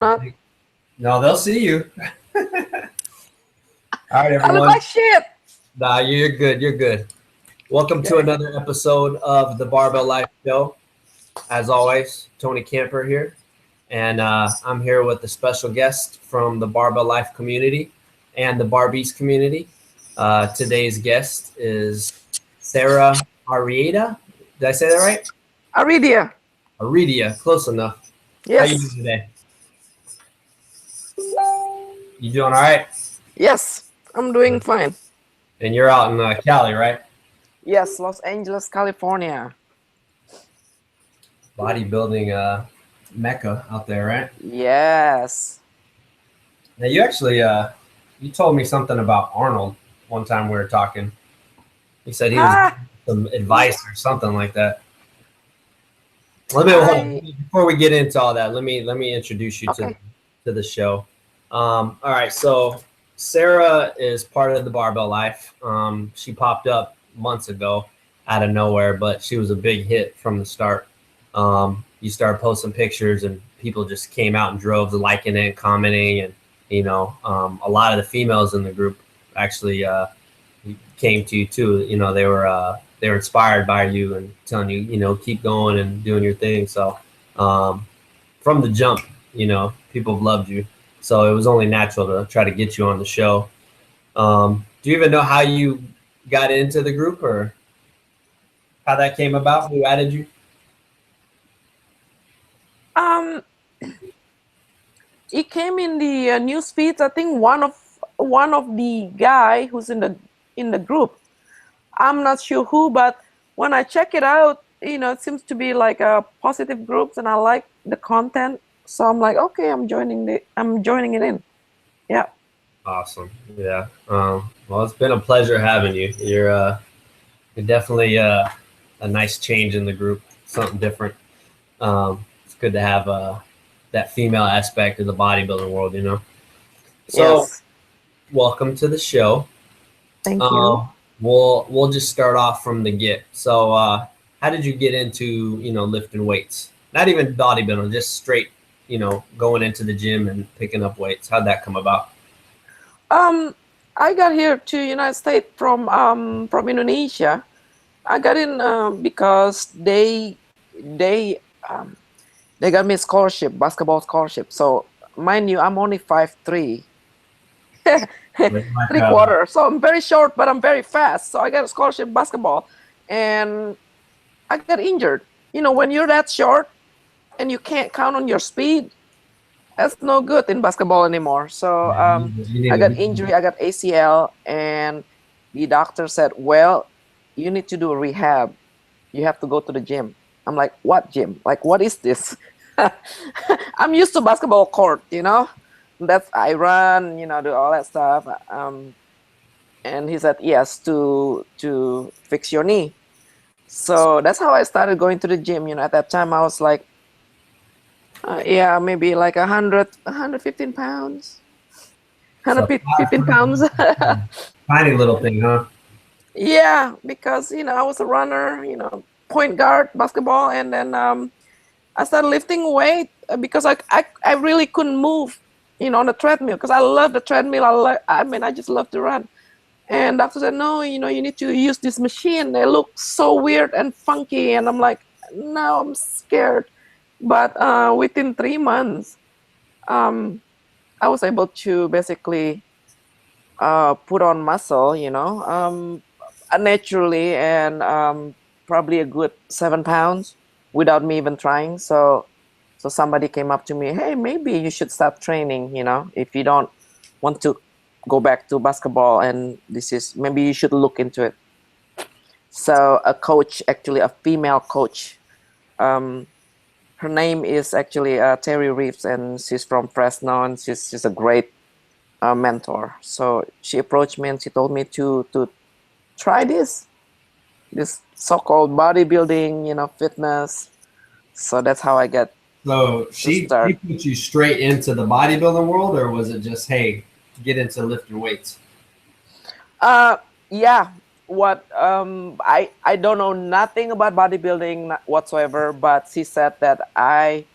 Not. No, they'll see you. All right, I look everyone. like shit. Nah, you're good. You're good. Welcome to Okay. another episode of the Barbell Life Show. As always, Tony Camper here, and I'm here with a special guest from the Barbell Life community and the Barbies community. Today's guest is Cerra Aredia. Did I say that right? Aredia. Aredia, close enough. How you doing Yes. today? You doing all right? Yes. I'm doing fine. And you're out in Cali, right? Yes. Los Angeles, California. Bodybuilding mecca out there, right? Yes. Now you actually you told me something about Arnold one time we were talking. He said he was Ah. giving some Yeah. advice or something like that. Hold on. I. Before we get into all that, let me introduce you Okay. to the show. All right, so Sarah is part of the Barbell Life. She popped up months ago out of nowhere, but she was a big hit from the start. You started posting pictures, and people just came out in droves, liking it, commenting, and a lot of the females in the group actually came to you too. They were inspired by you and telling you, keep going and doing your thing. So from the jump, people have loved you. So it was only natural to try to get you on the show. Do you even know how you got into the group or how that came about? Who added you? Um. It came in the news feeds. I think one of the guy who's in the group. I'm not sure who, but when I check it out, it seems to be like a positive groups, and I like the content. So I'm like, okay, I'm joining it in. Yeah. Awesome. Yeah. Well, it's been a pleasure having you. You're definitely a nice change in the group, something different. It's good to have that female aspect of the bodybuilding world. So, Yes. welcome to the show. Thank you. We'll just start off from the get. So, how did you get into lifting weights? Not even bodybuilding, just straight going into the gym and picking up weights. How'd that come about? Um, I got here to United States from Indonesia. I got in because they um they got me a scholarship, basketball scholarship. So mind you, I'm only 5'3", Like, three quarter. So I'm very short, but I'm very fast. So I got a scholarship basketball, and I got injured. When you're that short and you can't count on your speed, that's no good in basketball anymore. So you need I to got be. injury, I got ACL, and the doctor said, "Well, you need to do a rehab. You have to go to the gym." I'm like, "What gym? Like, what is this?" I'm used to basketball court. That's I run, do all that stuff. And he said, "Yes, to fix your knee." So that's how I started going to the gym. At that time I was like, yeah, maybe like 115 pounds, So 115 pounds. tiny little thing, huh? Yeah, because I was a runner, point guard basketball, and then I started lifting weight because I really couldn't move, on the treadmill because I love the treadmill. I just love to run. And doctor said, no, you need to use this machine. They look so weird and funky, and I'm like, no, I'm scared. But within 3 months, um, I was able to basically put on muscle, naturally, and probably a good 7 pounds without me even trying. So somebody came up to me, hey, maybe you should start training, if you don't want to go back to basketball, and maybe you should look into it. So a coach, actually a female coach, um, her name is actually Terry Reeves, and she's from Fresno, and she's a great mentor. So she approached me and she told me to try this so-called bodybuilding, fitness. So that's how I got So to she start. put you straight into the bodybuilding world, or was it just, hey, get into lifting weights? Uh, yeah. What I don't know nothing about bodybuilding whatsoever, but she said that I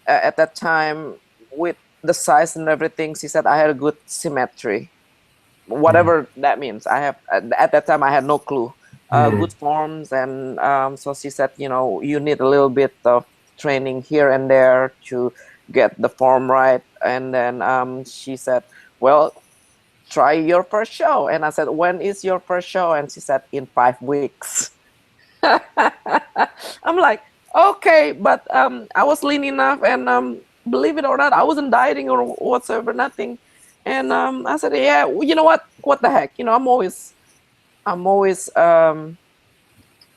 at that time with the size and everything, she said I had a good symmetry, whatever that means. I have at that time I had no clue. Good forms, and so she said, you know, you need a little bit of training here and there to get the form right. And then she said, well, try your first show. And I said, when is your first show? And she said, in 5 weeks. I'm like, okay, but I was lean enough, and believe it or not, I wasn't dieting or whatsoever, nothing. And I said, yeah, you know what the heck, you know, I'm always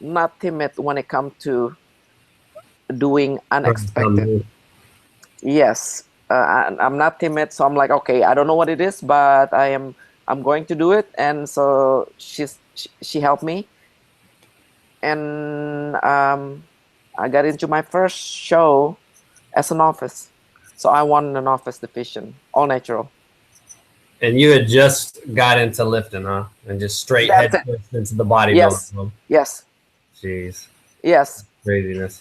not timid when it comes to doing unexpected. Yes, I'm not timid, so I'm like, okay, I don't know what it is, but I'm going to do it. And so she helped me, and I got into my first show as an office. So I won an office division, all natural. And you had just got into lifting, huh? And just straight That's head it. first into the bodybuilding Yes, world. yes, Jeez, yes. craziness.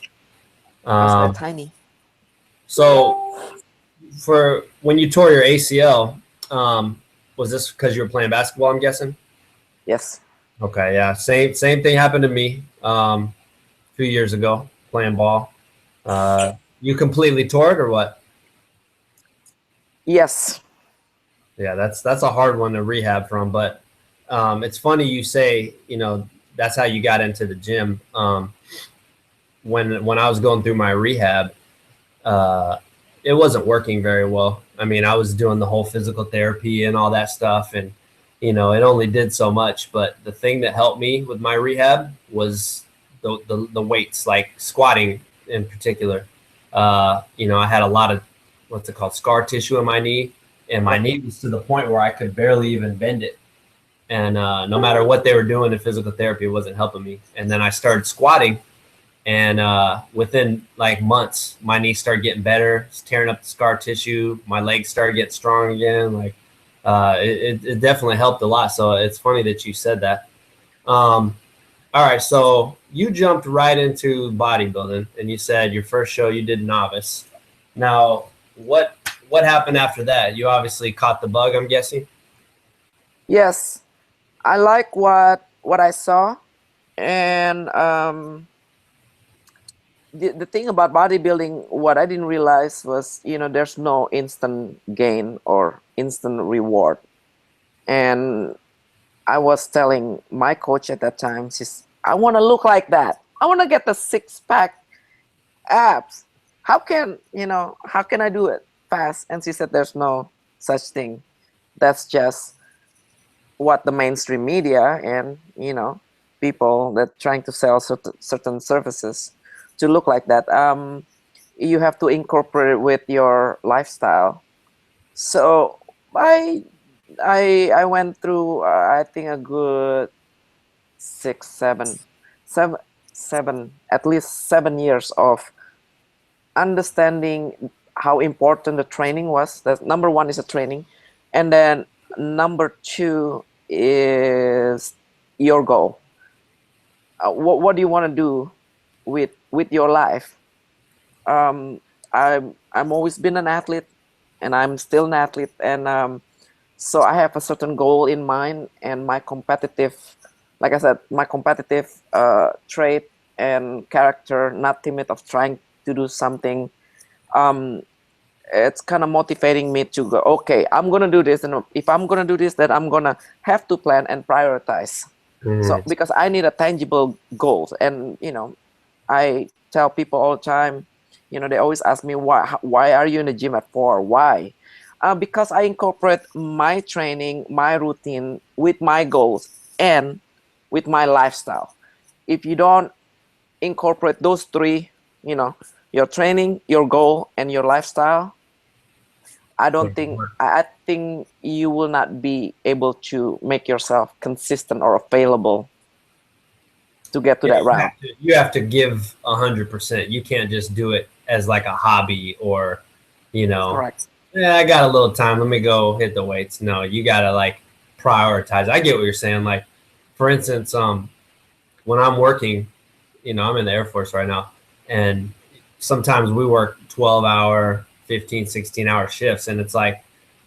I was that tiny. So for when you tore your ACL, was this because you were playing basketball, I'm guessing? Yes. Okay, yeah. Same thing happened to me a few years ago playing ball. You completely tore it or what? Yes. Yeah, that's a hard one to rehab from, but it's funny you say, you know, that's how you got into the gym. When I was going through my rehab, it wasn't working very well. I mean, I was doing the whole physical therapy and all that stuff, and you know, it only did so much. But the thing that helped me with my rehab was the weights, like squatting in particular. You know, I had a lot of what's it called, scar tissue in my knee, and my knee was to the point where I could barely even bend it. And no matter what they were doing in physical therapy, it wasn't helping me. And then I started squatting, and within like months, my knee started getting better. It's tearing up the scar tissue. My legs started getting strong again. Like it definitely helped a lot. So it's funny that you said that. All right, so you jumped right into bodybuilding, and you said your first show you did novice. Now, what happened after that? You obviously caught the bug, I'm guessing. Yes. I like what I saw, and the thing about bodybuilding, what I didn't realize was, you know, there's no instant gain or instant reward. And I was telling my coach at that time, I want to look like that. I want to get the 6-pack abs. How can I do it fast? And she said, there's no such thing. That's just what the mainstream media and, you know, people that trying to sell certain services to look like that. You have to incorporate it with your lifestyle. So I went through I think a good 6, 7, at least 7 years of understanding how important the training was. That number one is the training, and then number two is your goal. What do you want to do with your life? I'm always been an athlete, and I'm still an athlete, and so I have a certain goal in mind, and my competitive, like I said, my competitive trait and character, not timid of trying to do something. It's kind of motivating me to go, okay, I'm gonna do this, and if I'm gonna do this, then I'm gonna have to plan and prioritize. So because I need a tangible goals, and you know, I tell people all the time, you know, they always ask me why are you in the gym at 4? Why? Because I incorporate my training, my routine with my goals and with my lifestyle. If you don't incorporate those three, you know, your training, your goal, and your lifestyle, I think you will not be able to make yourself consistent or available to get to Yeah, that round. you have to give 100%. You can't just do it as like a hobby or, you know, Correct. yeah, I got a little time. Let me go hit the weights. No, you gotta like prioritize. I get what you're saying. Like, for instance, when I'm working, you know, I'm in the Air Force right now, and sometimes we work 12-hour, 15, 16-hour shifts. And it's like,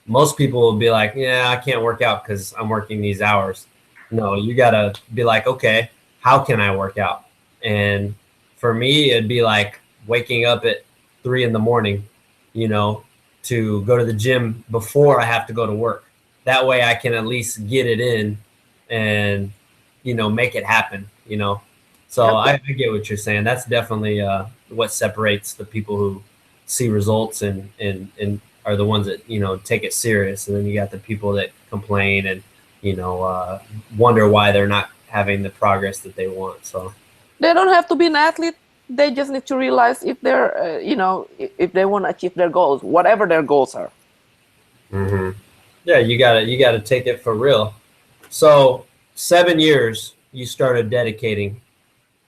most people will be like, yeah, I can't work out because I'm working these hours. No, you got to be like, okay, how can I work out? And for me, it'd be like waking up at 3 in the morning, you know, to go to the gym before I have to go to work. That way I can at least get it in and, you know, make it happen, you know. So Yep. I get what you're saying. That's definitely what separates the people who see results and are the ones that, you know, take it serious. And then you got the people that complain and, you know, wonder why they're not having the progress that they want. So They don't have to be an athlete. They just need to realize if they're, you know, if they want to achieve their goals, whatever their goals are. yeah, you gotta take it for real. So 7 years you started dedicating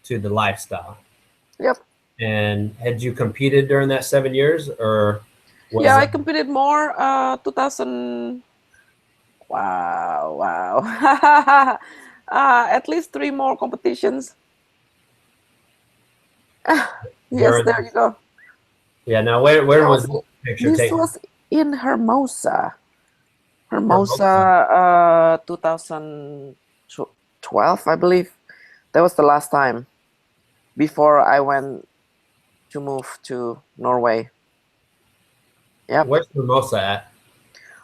to the lifestyle. Yep. And had you competed during that 7 years, or was Yeah, I it competed more. 2000. Wow, wow. At least 3 more competitions. Yes, during? there you go. Yeah. Now, where That was was this picture this taken? was in Hermosa. Hermosa. Hermosa, 2012, I believe. That was the last time before I went to move to Norway. Yep. Where's Hermosa at?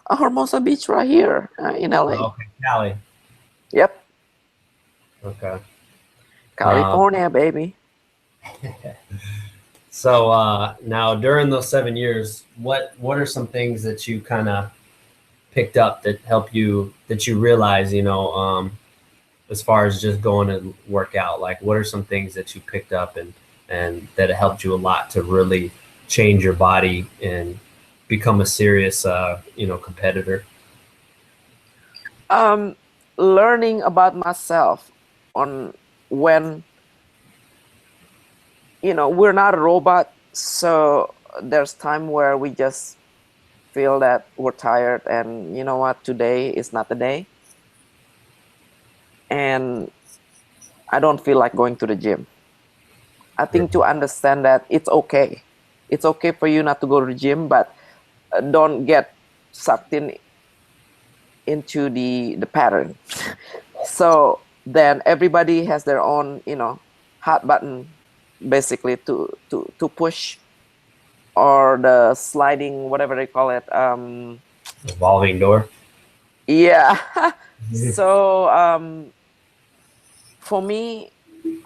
Hermosa Beach right here in LA. Oh, okay, Cali. Yep. Okay. Um, California, baby. so now during those 7 years, what are some things that you kind of picked up that help you, that you realize, you know, as far as just going to work out? Like, what are some things that you picked up and that helped you a lot to really change your body and become a serious, you know, competitor? Learning about myself on when, you know, we're not a robot, so there's time where we just feel that we're tired and you know what, today is not the day and I don't feel like going to the gym. I think to understand that it's okay. It's okay for you not to go to the gym, but don't get sucked into the pattern. So then everybody has their own, you know, hot button basically to push, or the sliding, whatever they call it. Revolving door. Yeah. So for me,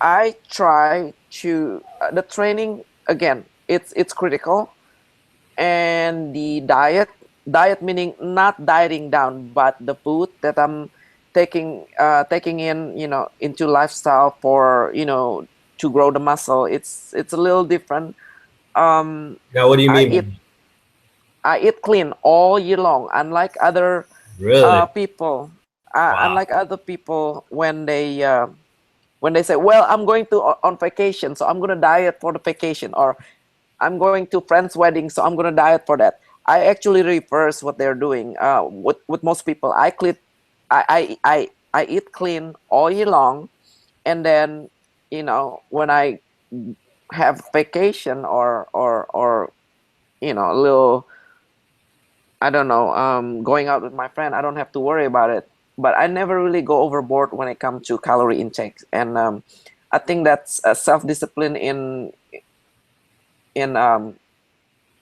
I try to the training again. It's critical, and the diet meaning not dieting down, but the food that I'm taking in, you know, into lifestyle for, you know, to grow the muscle. It's a little different. Now, what do you I mean by eat I eat clean all year long, unlike other really? people. Wow. Unlike other people when they say, "Well, I'm going to on vacation, so I'm going to diet for the vacation," or "I'm going to friend's wedding, so I'm going to diet for that." I actually reverse what they're doing. With most people, I eat clean all year long, and then, you know, when I have vacation or you know, a little, I don't know, going out with my friend, I don't have to worry about it. But I never really go overboard when it comes to calorie intake, and I think that's self-discipline in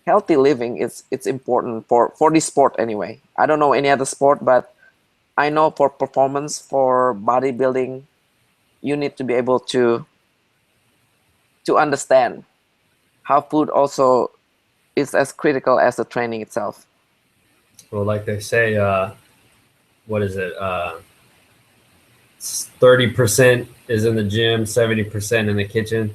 healthy living. It's important for this sport anyway. I don't know any other sport, but I know for performance, for bodybuilding, you need to be able to understand how food also is as critical as the training itself. Well, like they say, what is it? 30% is in the gym, 70% in the kitchen.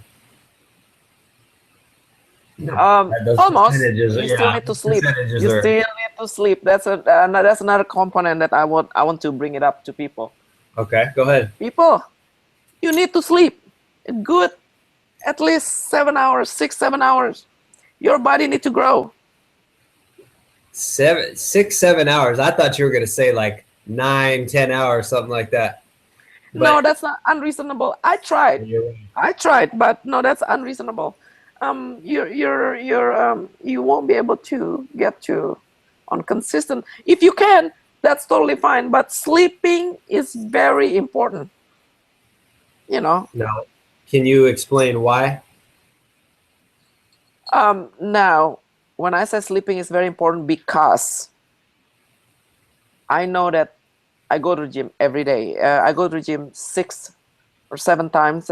Those Almost. percentages, You still yeah, need to those sleep. percentages You are still need to sleep. That's another component that I want to bring it up to people. okay. Go ahead. People, you need to sleep. Good, at least 7 hours, 6, 7 hours. Your body need to grow. 7, 6, 7 hours. I thought you were gonna say like 9, 10 hours, something like that. No, But that's not unreasonable. I tried, but no, that's unreasonable. you won't be able to get to on consistent. If you can, that's totally fine. But sleeping is very important. You know. Now, can you explain why? Now, when I say sleeping is very important, because I know that I go to the gym every day. I go to the gym 6 or 7 times.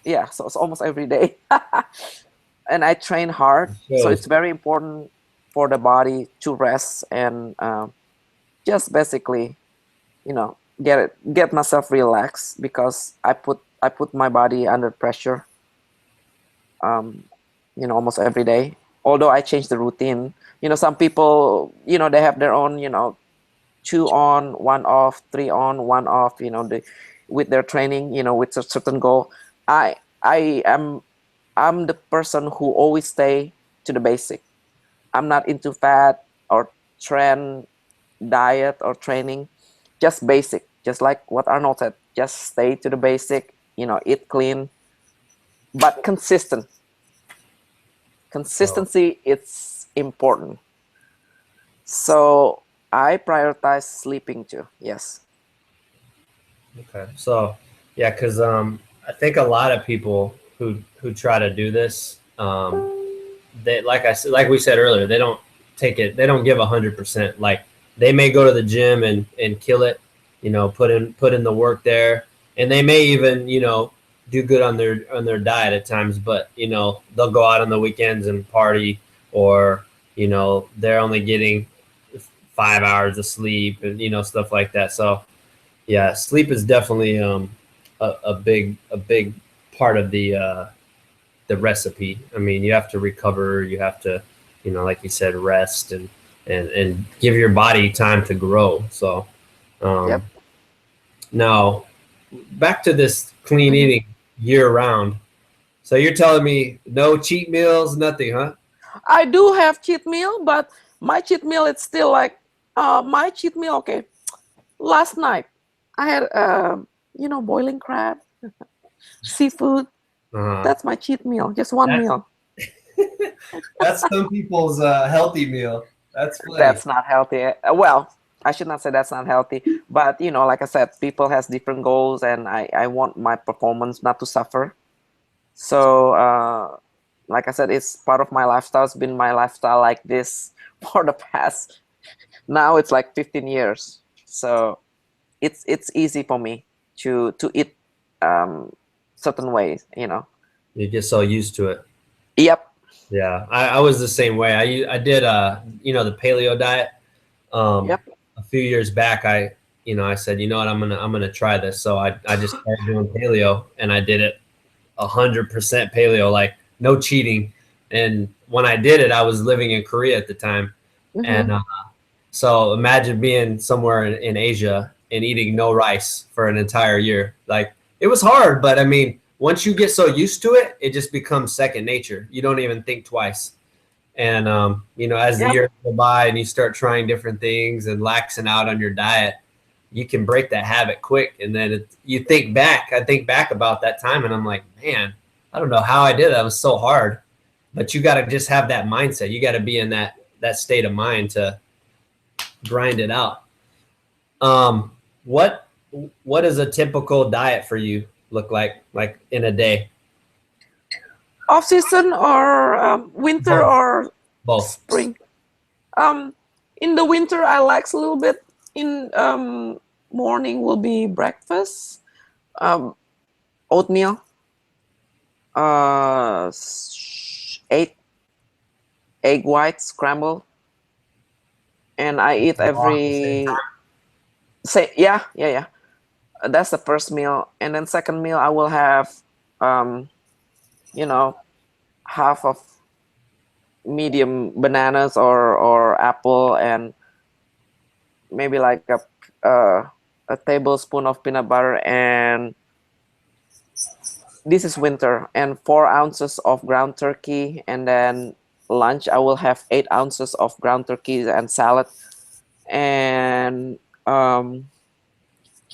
Yeah, so it's almost every day. And I train hard, so it's Shows. very important for the body to rest and just basically, get myself relaxed, because I put my body under pressure, um, almost every day. Although I change the routine, some people, they have their own, 2 on, 1 off, 3 on, 1 off, with their training, with a certain goal. I I am I'm the person who always stay to the basic. I'm not into fat or trend diet or training, just basic, just like what Arnold said. Just stay to the basic, eat clean, but consistent. Oh, Consistency, it's important. So I prioritize sleeping too. Yes. okay. So, yeah, because I think a lot of people who try to do this, they like I said, like we said earlier, they don't take it. They don't give 100%. Like they may go to the gym and kill it, put in the work there, and they may even do good on their diet at times. But they'll go out on the weekends and party, or they're only getting 5 hours of sleep and stuff like that. So yeah, sleep is definitely a big part of the recipe. I mean, you have to recover, you have to, like you said, rest and give your body time to grow. So Yep. um, now back to this clean Hmm. eating year round. So you're telling me no cheat meals, nothing, huh? I do have cheat meal, but my cheat meal, it's still like, my cheat meal. Okay, last night I had boiling crab, seafood. Uh-huh. That's my cheat meal. Just one That's meal. that's some people's healthy meal. That's funny. That's not healthy. Well, I should not say that's not healthy, but like I said, people has different goals, and I want my performance not to suffer. So, like I said, it's part of my lifestyle. It's been my lifestyle like this for the past. Now it's like 15 years. So it's easy for me to eat um, certain ways. You get so used to it. Yep. Yeah, I was the same way. I did the paleo diet um Yep. a few years back. I said, you know what, I'm gonna try this. So I just started doing paleo, and I did it 100% paleo, like no cheating. And when I did it, I was living in Korea at the time, Mm-hmm. and so imagine being somewhere in Asia and eating no rice for an entire year. Like it was hard, but I mean, once you get so used to it, it just becomes second nature. You don't even think twice. And as the Yep. years go by and you start trying different things and laxing out on your diet, you can break that habit quick. And then you think back. I think back about that time, and I'm like, man, I don't know how I did that. It was so hard. But you got to just have that mindset. You got to be in that state of mind to grind it out. Um, what what does a typical diet for you look like in a day? Off season or winter Both. or Both. spring. Um, in the winter, I lax a little bit. In morning will be breakfast, um, oatmeal, 8 egg whites scrambled, and I eat All at the same every say yeah, yeah, yeah. That's the first meal, and then second meal I will have, um, you know, half of medium bananas or apple, and maybe like a tablespoon of peanut butter, and this is winter, and 4 ounces of ground turkey, and then lunch I will have 8 ounces of ground turkey and salad, and um,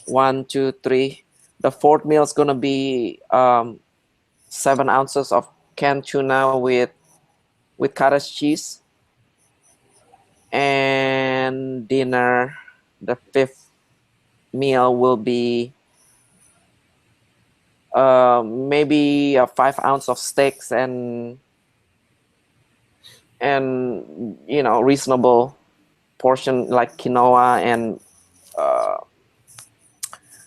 1, 2, 3. The fourth meal is gonna be 7 ounces of canned tuna with cottage cheese. And dinner, the fifth meal will be maybe a 5 ounce of steaks and reasonable portion like quinoa and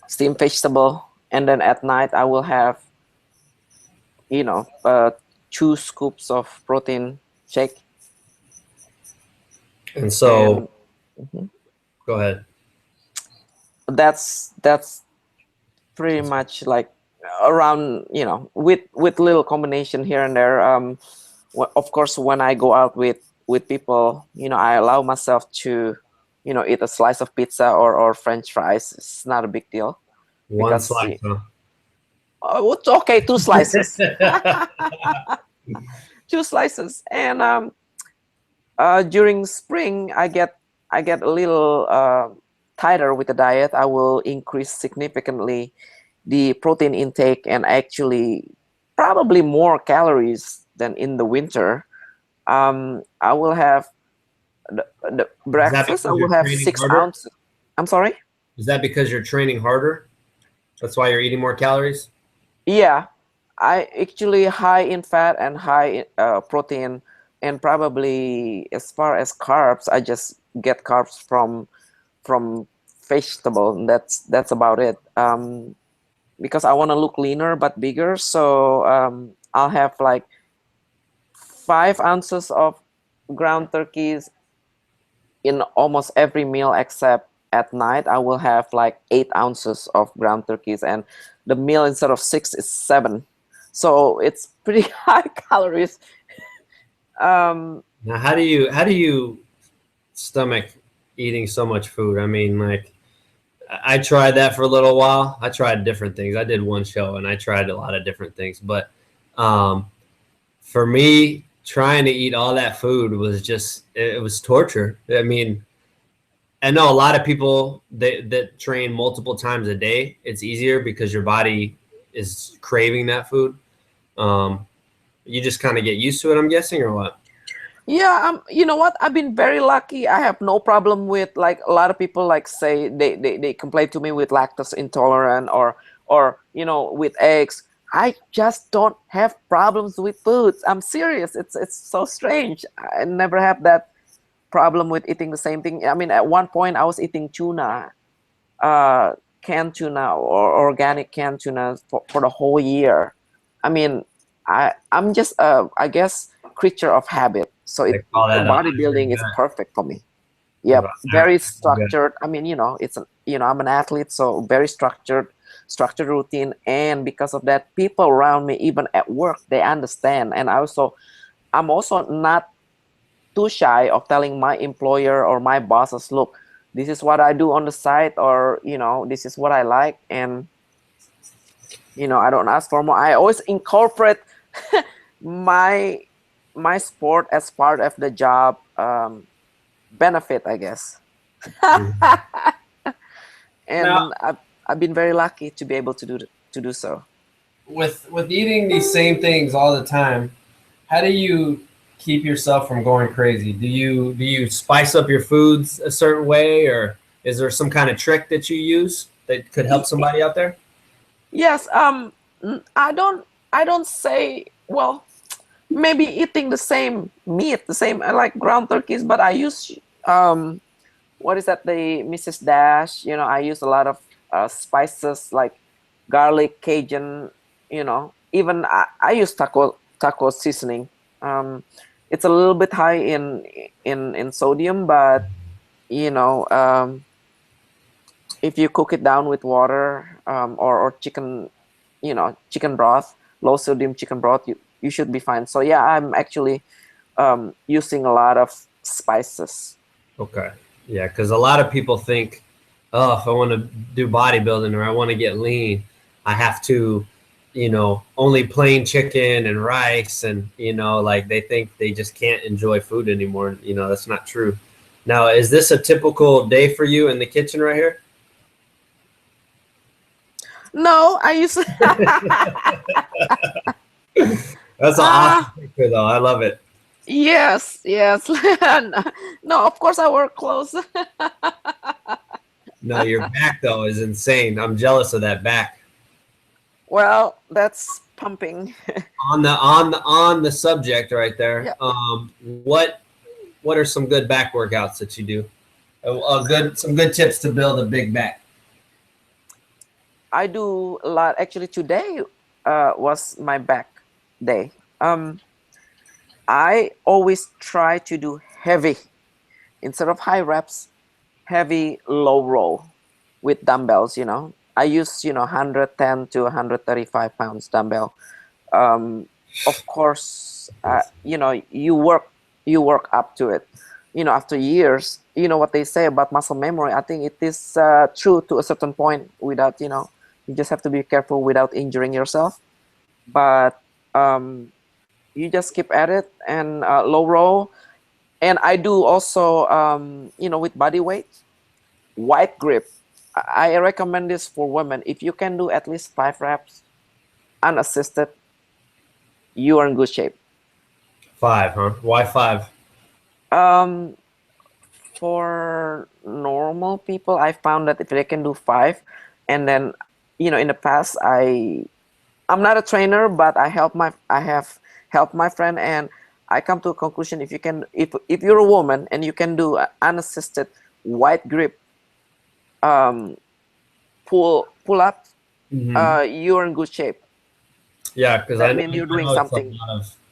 steamed vegetable. And then at night I will have 2 scoops of protein shake. And so, And mhm, go ahead. that's pretty much like around, with little combination here and there. Of course, when I go out with people, I allow myself to eat a slice of pizza or French fries. It's not a big deal One because slice, huh? oh, it's okay, 2 slices. 2 slices. And during spring I get a little tighter with the diet. I will increase significantly the protein intake and actually probably more calories than in the winter. I will have the Is that breakfast. I because will you're have training 6 harder? ounces. I'm sorry. Is that because you're training harder? That's why you're eating more calories? Yeah, I actually high in fat and high in protein, and probably as far as carbs, I just get carbs from vegetable. And that's about it. Because I want to look leaner but bigger, so I'll have like 5 ounces of ground turkeys in almost every meal, except at night I will have like 8 ounces of ground turkeys, and the meal instead of 6 is 7. So it's pretty high calories. Um, Now, how do you stomach eating so much food? I mean, like, I tried that for a little while. I tried different things. I did one show and I tried a lot of different things. But um, for me, trying to eat all that food was just, it was torture. I mean, I know a lot of people that train multiple times a day. It's easier because your body is craving that food. Um, you just kind of get used to it, I'm guessing, or what? yeah, you know what? I've been very lucky. I have no problem with, like, a lot of people like say they complain to me with lactose intolerant or with eggs. I just don't have problems with foods. I'm serious. It's so strange. I never have that problem with eating the same thing. I mean, at one point I was eating tuna, uh, canned tuna or organic canned tuna for the whole year. I mean, I'm just I guess creature of habit. So They call that a hybrid bodybuilding is gut. perfect for me. Of Yep, a very hybrid gut. structured. I mean, I'm an athlete, so very structured routine, and because of that, people around me, even at work, they understand. And I'm also not too shy of telling my employer or my bosses, look, this is what I do on the side, or this is what I like, and I don't ask for more. I always incorporate my my sport as part of the job benefit, I guess. Mhm. Now, And I've been very lucky to be able to do so. with eating these same things all the time, how do you keep yourself from going crazy? Do you spice up your foods a certain way, or is there some kind of trick that you use that could help somebody out there? Yes, I don't say, well, maybe eating the same meat, the same, I like ground turkeys, but I use what is that, the Mrs. Dash, I use a lot of spices like garlic, Cajun, even I use taco seasoning. um it's a little bit high in sodium, but you know um if you cook it down with water, or chicken, chicken broth, low sodium chicken broth, you should be fine. So yeah, I'm actually using a lot of spices. Okay. Yeah, because a lot of people think, oh, if I want to do bodybuilding or I want to get lean, I have to, only plain chicken and rice. And, like they think they just can't enjoy food anymore. That's not true. Now, is this a typical day for you in the kitchen right here? No, I use That's an awesome Ah, picture, though. I love it. yes, yes. No, of course I work close. No, your back though is insane. I'm jealous of that back. Well, that's pumping. On the subject right there. Yeah, What are some good back workouts that you do? Some good tips to build a big back. I do a lot. Actually, today was my back day. I always try to do heavy instead of high reps, heavy low roll with dumbbells. I use 110 to 135 pounds dumbbell. Of course, you work up to it. After years, what they say about muscle memory. I think it is true to a certain point. Without you just have to be careful without injuring yourself. But you just keep at it and low roll. And I do also, with body weight, wide grip. I recommend this for women. If you can do at least 5 reps unassisted, you are in good shape. 5, huh? Why 5? Um, for normal people, I found that if they can do 5, and then, in the past, I'm not a trainer, but I have helped my friend, and I come to a conclusion: if you're a woman and you can do unassisted wide grip um, pull up, Mm-hmm. you're in good shape. Yeah, because That means you're I doing know it's something.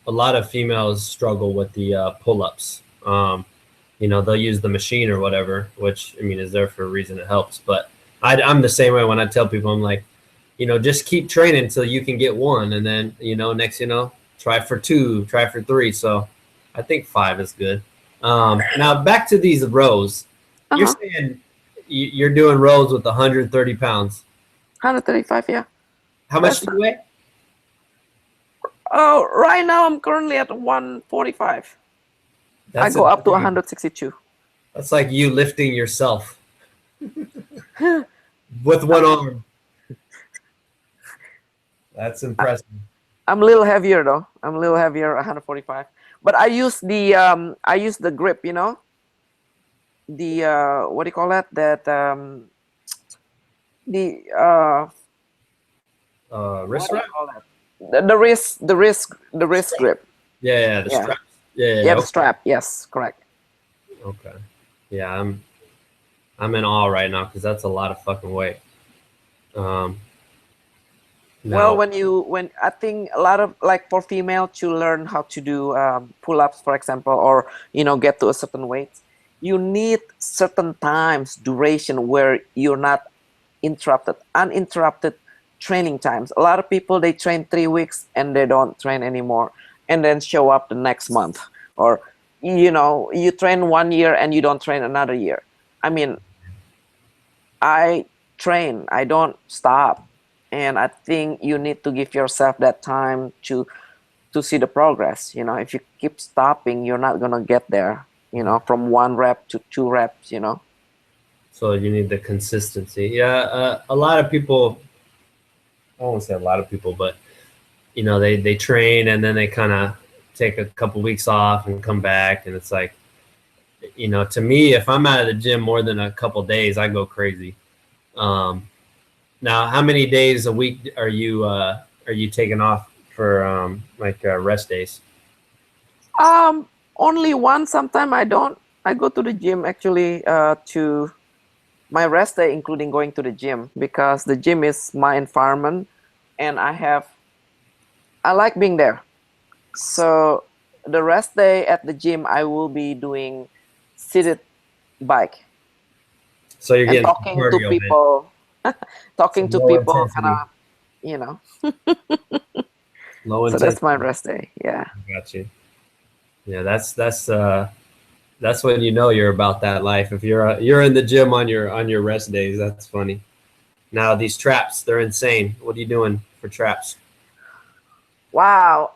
a lot of females struggle with the pull-ups. They'll use the machine or whatever, which I mean is there for a reason. It helps, but I'm the same way when I tell people. I'm like, just keep training until you can get one, and then next try for 2, try for 3. So I think 5 is good. Now back to these rows. You're Uh-huh. saying you're doing rows with 130 pounds. 135, yeah. How much That's do you weigh? right now I'm currently at 145. I That's go up to insane. 162. That's like you lifting yourself with one arm. That's impressive. I'm a little heavier though. I'm a little heavier, 145. But I use the grip, the what do you call that? That the what Wrist do you wrap? call that? The wrist grip. Yeah, the Yeah, straps. Yeah. yeah, the Okay. strap. Yes, correct. Okay. Yeah, I'm in awe right now because that's a lot of fucking weight. Um, Well, now, when I think a lot of, like, for female to learn how to do pull-ups, for example, or get to a certain weight, you need certain times duration where you're not uninterrupted training times. A lot of people, they train 3 weeks and they don't train anymore, and then show up the next month, or you train 1 year and you don't train another year. I mean, I train, I don't stop. And I think you need to give yourself that time to see the progress. If you keep stopping, you're not gonna get there, from 1 rep to 2 reps. so you need the consistency. Yeah, a lot of people. I won't say a lot of people, but they train and then they kind of take a couple weeks off and come back, and it's like, to me, if I'm out of the gym more than a couple days, I go crazy. Um, Now, how many days a week are you taking off for rest days? Only one. Sometime I don't. I go to the gym, actually, to my rest day, including going to the gym, because the gym is my environment, and I like being there. So the rest day at the gym, I will be doing seated bike So you're and getting some talking to cardio in, people, talking some to low people, kind intensity, of, you know. low So that's my intensity. rest day. Yeah. Got you. Yeah, that's when you're about that life. If you're in the gym on your rest days, that's funny. Now these traps, they're insane. What are you doing for traps? Wow.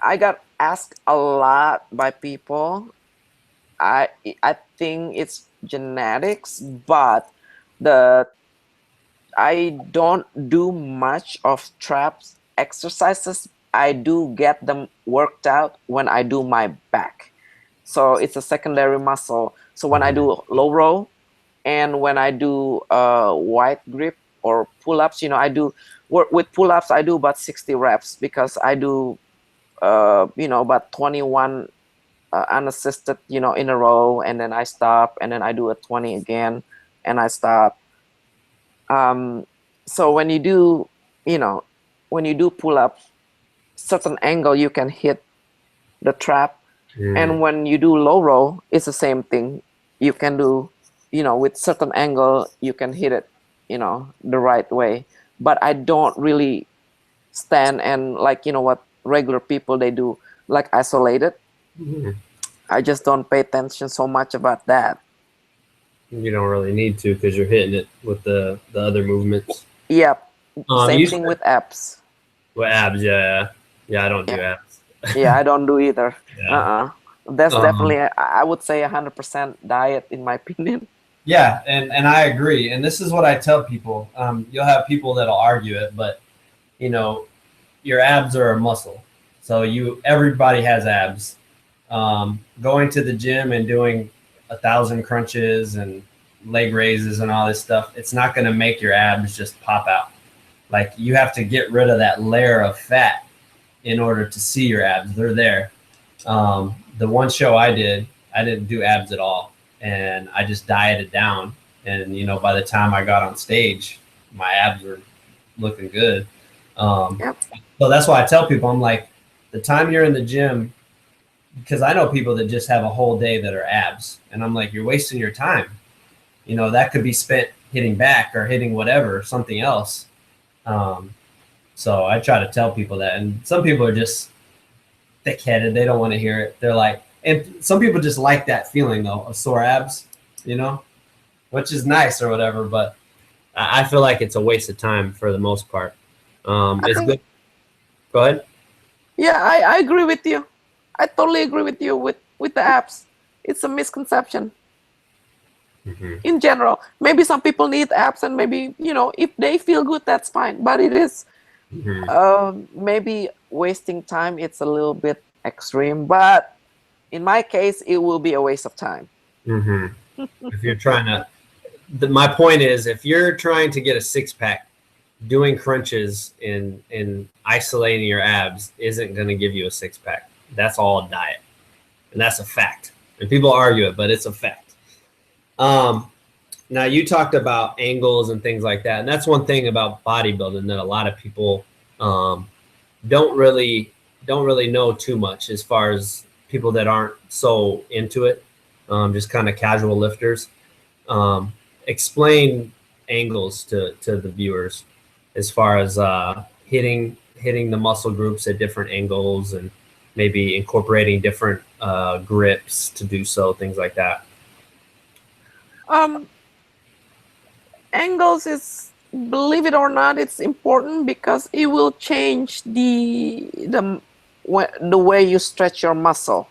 I got asked a lot by people. I I think it's genetics, but the I don't do much of traps exercises. I do get them worked out when I do my back. So it's a secondary muscle. So when I Mhm. do low row and when I do wide grip or pull-ups, I do work with pull-ups. I do about 60 reps because I do about 21 unassisted, in a row, and then I stop, and then I do a 20 again, and I stop. So you know, when you do pull-ups, certain angle you can hit the trap, Mm. and when you do low row, it's the same thing. You can do, with certain angle, you can hit it, the right way. But I don't really stand and like, what regular people they do, like isolated. Mhm. I just don't pay attention so much about that. You don't really need to because you're hitting it with the other movements. Yep. Same You thing said with abs. with abs, yeah, yeah. I don't Yeah. do abs. Yeah, I don't do either. Yeah. Uh-uh. That's Um, definitely, I would say 100% diet in my opinion. yeah, and I agree. And this is what I tell people. You'll have people that'll argue it, but you know, your abs are a muscle. So everybody has abs. Going to the gym and doing 1,000 crunches and leg raises and all this stuff, it's not going to make your abs just pop out. Like you have to get rid of that layer of fat in order to see your abs. They're there. The one show I did, I didn't do abs at all, and I just dieted down. And by the time I got on stage, my abs were looking good. Um, Yep. so that's why I tell people, I'm like, the time you're in the gym, because I know people that just have a whole day that are abs, and I'm like, you're wasting your time. That could be spent hitting back or hitting whatever, something else. Um, so I try to tell people that, and some people are just thick-headed. They don't want to hear it. They're like, and some people just like that feeling though of sore abs, which is nice or whatever. But I feel like it's a waste of time for the most part. I It's think, good. Go ahead. yeah, I agree with you. I totally agree with you with the apps. It's a misconception Mm-hmm. in general. Maybe some people need apps, and maybe, if they feel good, that's fine. But it is Mm-hmm. maybe wasting time. It's a little bit extreme, but in my case, it will be a waste of time. Mm-hmm. If you're trying to, my point is, if you're trying to get a six pack, doing crunches in isolating your abs isn't going to give you a six pack. That's all diet, and that's a fact. And people argue it, but it's a fact. Um, Now you talked about angles and things like that, and that's one thing about bodybuilding that a lot of people um, don't really don't really know too much as far as people that aren't so into it, just kind of casual lifters. Um, Explain angles to the viewers as far as hitting the muscle groups at different angles and maybe incorporating different grips to do so, things like that. Um, Angles is, believe it or not, it's important because it will change the way you stretch your muscle.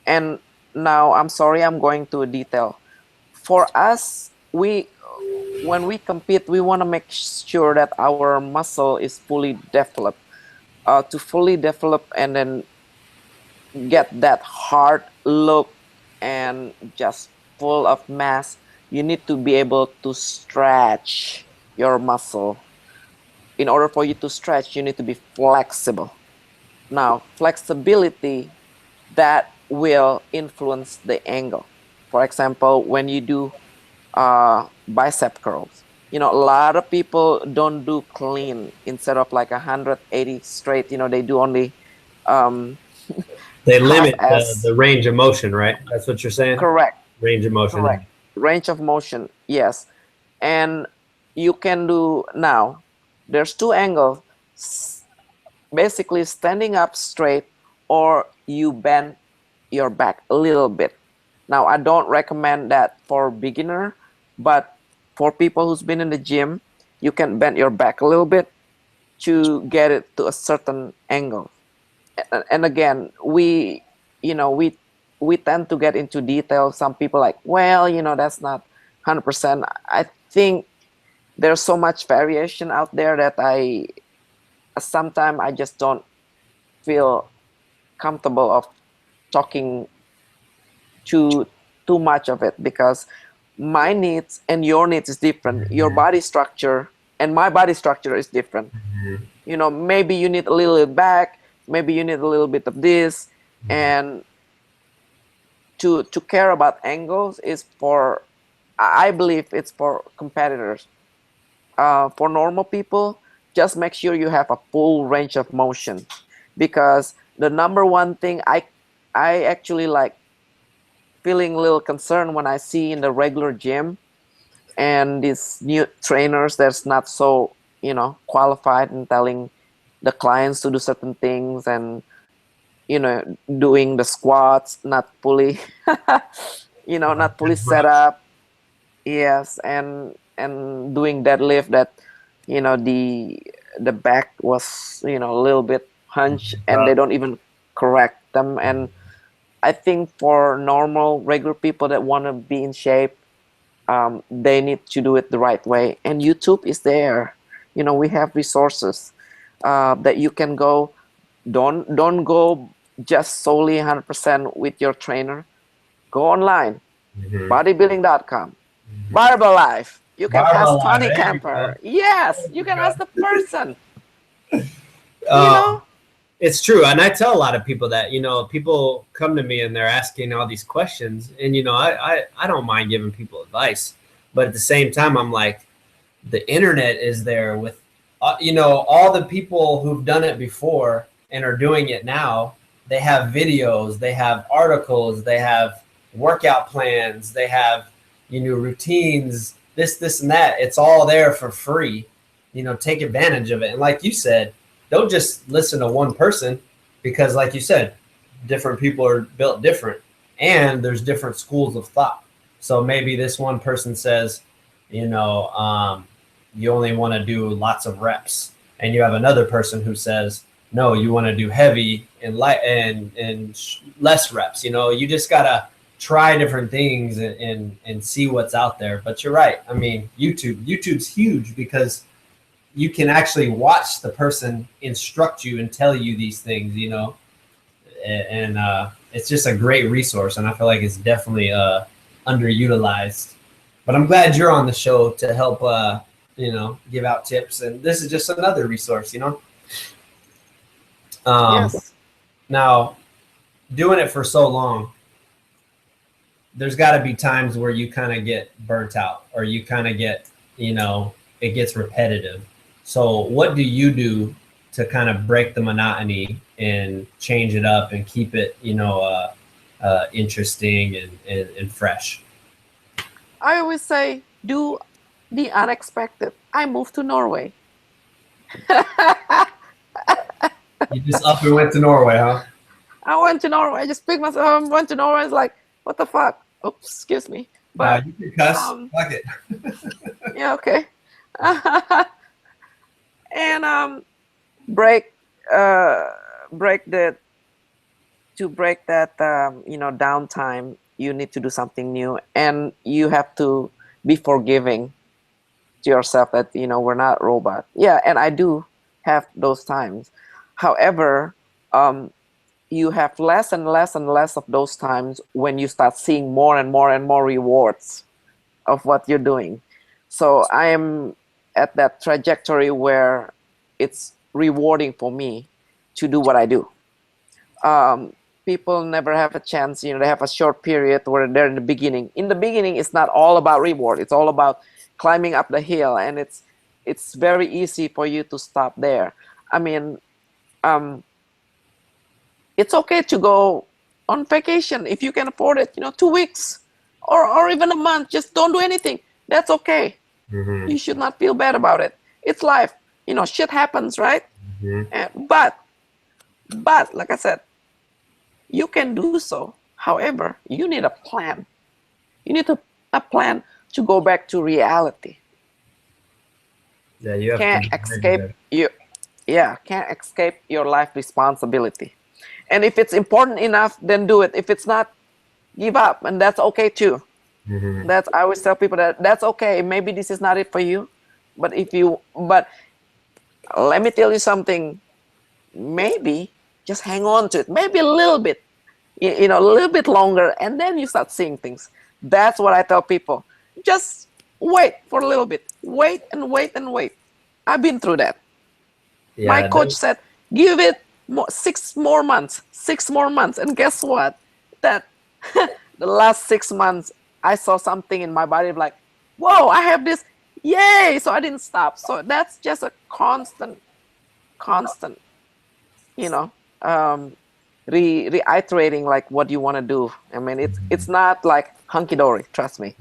And now, I'm sorry, I'm going to a detail. For us, when we compete, we want to make sure that our muscle is fully developed. To fully develop and then get that hard look and just full of mass, you need to be able to stretch your muscle. In order for you to stretch, you need to be flexible. Now, flexibility, that will influence the angle. For example, when you do bicep curls, a lot of people don't do clean. Instead of like 180 straight, they do only um, They half limit the as. range of motion, right? That's what you're saying? Correct. Range of Correct. motion. Range of motion, yes. And you can do now, there's two angles, basically standing up straight, or you bend your back a little bit. Now, I don't recommend that for beginner, but for people who's been in the gym, you can bend your back a little bit to get it to a certain angle. And again, we tend to get into detail. Some people like, well, that's not 100%. I think there's so much variation out there that I sometimes I just don't feel comfortable of talking too much of it, because my needs and your needs is different. Your body structure and my body structure is different. Mhm. You know, maybe you need a little bit back, maybe you need a little bit of this. And to care about angles is for, I believe it's for competitors. For normal people, just make sure you have a full range of motion, because the number one thing I actually like feeling a little concerned when I see in the regular gym and these new trainers that's not so, you know, qualified and telling the clients to do certain things, and you know, doing the squats not fully you know, not fully set Reps. up. Yes, and doing deadlift that, you know, the back was, you know, a little bit hunched and they Up. don't even correct them. And I think for normal regular people that want to be in shape, they need to do it the right way. And YouTube is there. You know, we have resources that you can go. Don't go just solely 100% with your trainer. Go online, Mhm. bodybuilding.com, Barbell Life. You can Barbell ask line. Tony There you go. Camper. Yes, There you you can ask go. the person. You Um, know. it's true, and I tell a lot of people that, you know, people come to me and they're asking all these questions, and you know, I don't mind giving people advice, but at the same time, I'm like, the internet is there with, you know, all the people who've done it before and are doing it now. They have videos, they have articles, they have workout plans, they have, you know, routines, this, and that. It's all there for free. You know, take advantage of it. And like you said, don't just listen to one person, because, like you said, different people are built different, and there's different schools of thought. So maybe this one person says, you know, you only want to do lots of reps, and you have another person who says, no, you want to do heavy and light and less reps. You know, you just gotta try different things and see what's out there. But you're right. I mean, YouTube's huge, because you can actually watch the person instruct you and tell you these things, you know, and it's just a great resource, and I feel like it's definitely underutilized. But I'm glad you're on the show to help, you know, give out tips, and this is just another resource, you know. Um, Yes. now, doing it for so long, there's got to be times where you kind of get burnt out, or you kind of get, you know, it gets repetitive. So what do you do to kind of break the monotony and change it up and keep it, you know, interesting and fresh? I always say, do the unexpected. I moved to Norway. You just up and went to Norway, huh? I went to Norway. I just picked myself up and went to Norway. It's like, what the fuck? Oops, excuse me. But You can cuss. um, Fuck it. yeah, okay. And break uh break the to break that you know, downtime. You need to do something new, and you have to be forgiving to yourself that, you know, we're not robot. Yeah, and I do have those times. However, um, you have less and less and less of those times when you start seeing more and more and more rewards of what you're doing. So I am at that trajectory where it's rewarding for me to do what I do. um, People never have a chance. You know, they have a short period where they're in the beginning. In the beginning, it's not all about reward. It's all about climbing up the hill, and it's very easy for you to stop there. I mean, um, it's okay to go on vacation if you can afford it. You know, 2 weeks or even a month. Just don't do anything. That's okay. Mm-hmm. You should not feel bad about it. It's life. You know, shit happens, right? Mm-hmm. But like I said, you can do so. However, you need a plan. You need a plan to go back to reality. Yeah, you have to Can't be ready escape to. you. Yeah, can't escape your life responsibility. And if it's important enough, then do it. If it's not, give up, and that's okay too. Mm-hmm. That's, I always tell people that that's okay. Maybe this is not it for you, but let me tell you something. Maybe, just hang on to it, maybe a little bit, you know, a little bit longer, and then you start seeing things. That's what I tell people. Just wait for a little bit. Wait and wait and wait. I've been through that. My Yeah, coach said, give it 6 more months, 6 more months. And guess what? That the last 6 months, I saw something in my body like, whoa, I have this. Yay. So I didn't stop. So that's just a constant, you know, reiterating like what you want to do. I mean, it's not like hunky dory. Trust me.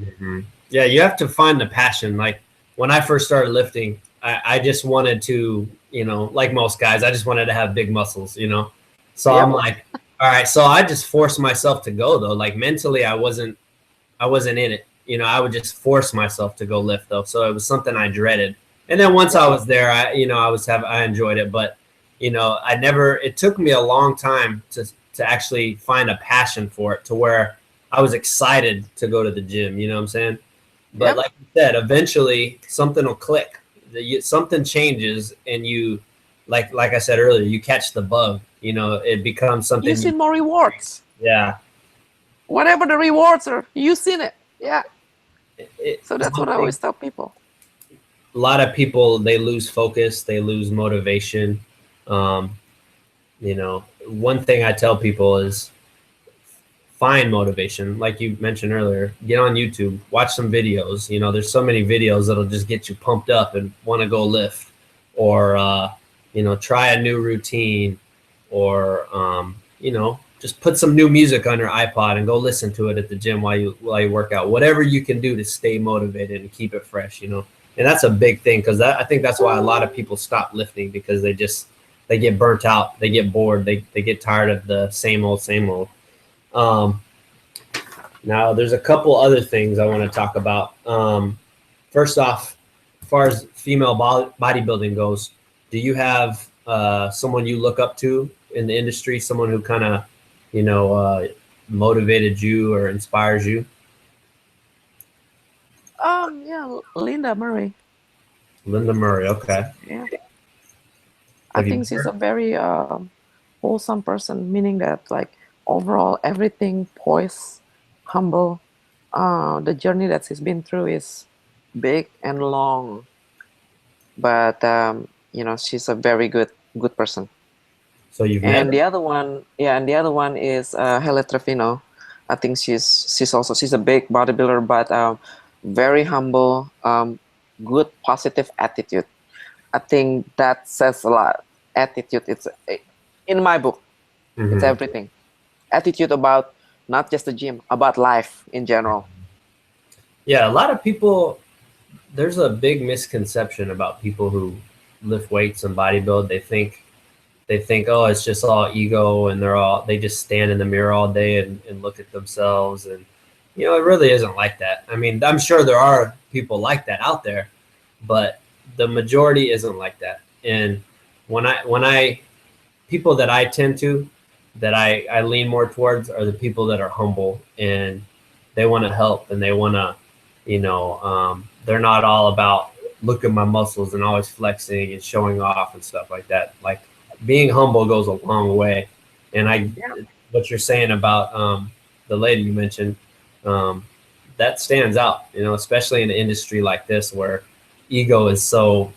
yeah, you have to find the passion. Like when I first started lifting, I just wanted to, you know, like most guys, I just wanted to have big muscles, you know. So Yep. I'm like, all right. So I just forced myself to go though. Like mentally, I wasn't in it. You know, I would just force myself to go lift though. So it was something I dreaded. And then once I was there, I enjoyed it. But you know, it took me a long time to actually find a passion for it to where I was excited to go to the gym. You know what I'm saying? But Yep. like you said, eventually something will click. Something changes, and you, like I said earlier, you catch the bug. You know, it becomes You something. see more rewards. Yeah. Whatever the rewards are, you've seen it. Yeah. So that's One what I thing, always tell people. a lot of people, they lose focus, they lose motivation. Um, you know, one thing I tell people is find motivation. Like you mentioned earlier, get on YouTube, watch some videos. You know, there's so many videos that'll just get you pumped up and want to go lift, or you know, try a new routine, or you know, just put some new music on your iPod and go listen to it at the gym while you work out. Whatever you can do to stay motivated and keep it fresh, you know. And that's a big thing, because I think that's why a lot of people stop lifting, because they get burnt out, they get bored, they get tired of the same old, same old. Um, Now, there's a couple other things I want to talk about. First off, as far as female bodybuilding goes, do you have someone you look up to in the industry, someone who kind of, you know, motivated you or inspires you? Yeah, Linda Murray. Linda Murray. Okay. Yeah. I Have you think met she's a her? very wholesome person, meaning that like overall everything poised, humble. The journey that she's been through is big and long, but you know, she's a very good person. So you've met And her? the other one, yeah, and the other one is Hele Trevino. I think she's a big bodybuilder, but very humble, good positive attitude. I think that says a lot. Attitude, it's in my book. It's Hmm. everything. Attitude about not just the gym, about life in general. Yeah, a lot of people. There's a big misconception about people who lift weights and bodybuild. They think, oh, it's just all ego, and they just stand in the mirror all day and look at themselves. And, you know, it really isn't like that. I mean, I'm sure there are people like that out there, but the majority isn't like that. And when I people that I tend to, that I lean more towards, are the people that are humble, and they want to help, and they want to, you know, they're not all about look at my muscles and always flexing and showing off and stuff like that. Like being humble goes a long way. And Yeah. what you're saying about the lady you mentioned, um, that stands out, you know, especially in an industry like this where ego is so